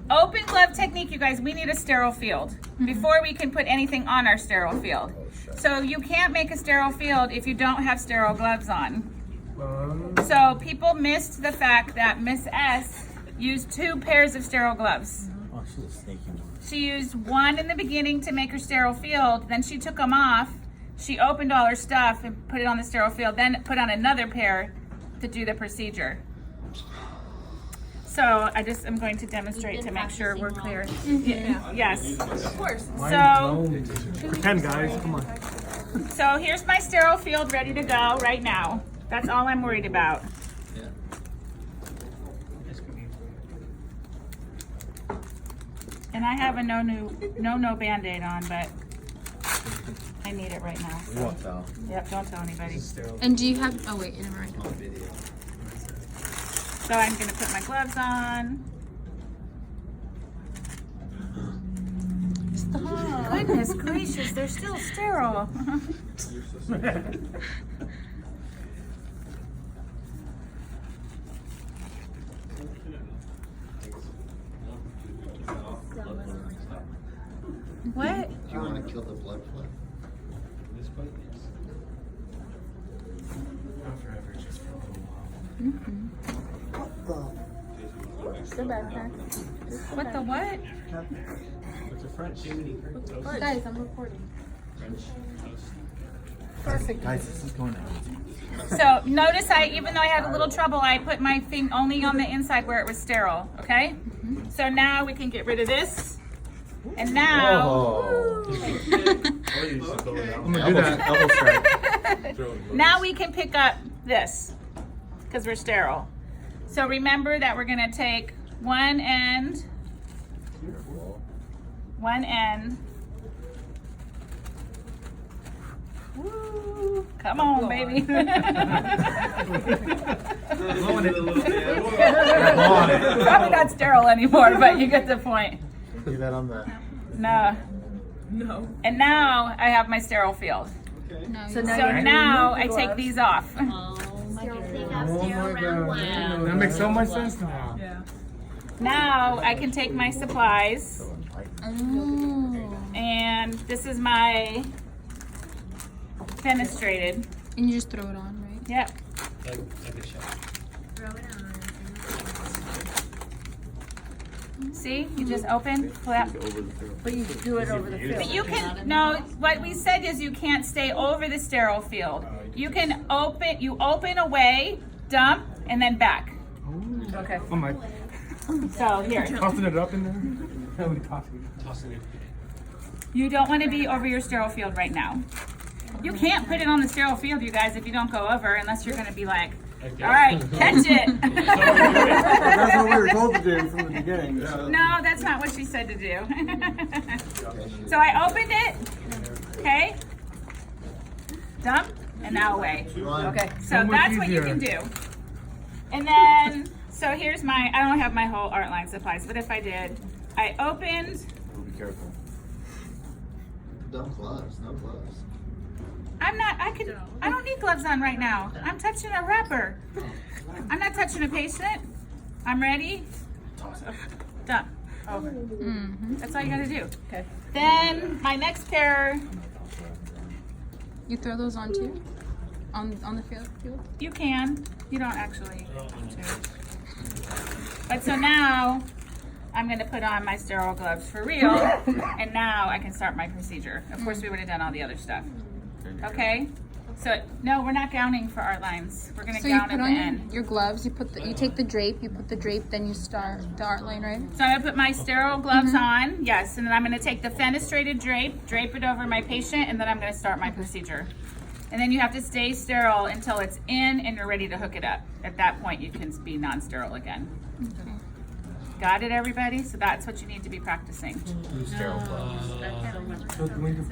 open glove technique, you guys, we need a sterile field before we can put anything on our sterile field. So you can't make a sterile field if you don't have sterile gloves on. So people missed the fact that Miss S used 2 pairs of sterile gloves. Oh, she's a sneaky one. She used one in the beginning to make her sterile field, then she took them off. She opened all her stuff and put it on the sterile field, then put on another pair to do the procedure. So I just am going to demonstrate to make sure we're clear. Yeah. Yes, of course. So Pretend, guys. Come on. So here's my sterile field ready to go right now. That's all I'm worried about. And I have a no Band-Aid on, but I need it right now. We won't tell. Yep, don't tell anybody. And do you have, oh wait, never mind. On video. So I'm gonna put my gloves on. Oh, goodness gracious, they're still sterile. What? Do you want to kill the blood flow? What the what? Guys, I'm recording. Perfect. Guys, this is going out. So notice even though I had a little trouble, I put my thing only on the inside where it was sterile, okay? So now we can get rid of this. And now, I'm gonna do that. now we can pick up this because we're sterile. So remember that we're gonna take one end, Woo, come on, baby. Probably not sterile anymore, but you get the point. Do that on the. No. And now I have my sterile field. No, So now I take these off. oh my goodness. Oh my god. That makes so much sense now. Now I can take my supplies, Oh. and this is my fenestrated. And you just throw it on, right? Yep. See, you just open, flap. But you do it over the field. But you can, no, what we said is you can't stay over the sterile field. You can open away, dump, and then back. Okay. Oh my. So here, Tossing it up in there? How many tossing it? you don't want to be over your sterile field right now. You can't put it on the sterile field, you guys, if you don't go over, unless you're going to be like, all right, catch it. That's what we were told to do from the beginning. No, that's not what she said to do. So I opened it, okay? Dump, and now away. Okay. So much that's what you can do. And then, so here's I don't have my whole Airlines supplies, but if I did, I opened, Be careful. No gloves, no gloves. I don't need gloves on right now. I'm touching a wrapper. I'm not touching a patient. I'm ready. Done. Over. That's all you gotta do. Okay. Then my next pair, You throw those on too? On the field? you can. You don't actually have to. But so now I'm gonna put on my sterile gloves for real, and now I can start my procedure. Of course, we would have done all the other stuff. Okay? So no, we're not gowning for our lines. We're gonna So you gown put at the on end. your gloves, you take the drape, then you start the art line, right? So I'm gonna put my sterile gloves on, yes, and then I'm gonna take the fenestrated drape it over my patient, and then I'm gonna start my procedure. And then you have to stay sterile until it's in and you're ready to hook it up. At that point, you can be non-sterile again. Okay. Got it, everybody? So that's what you need to be practicing. Two sterile gloves. So when you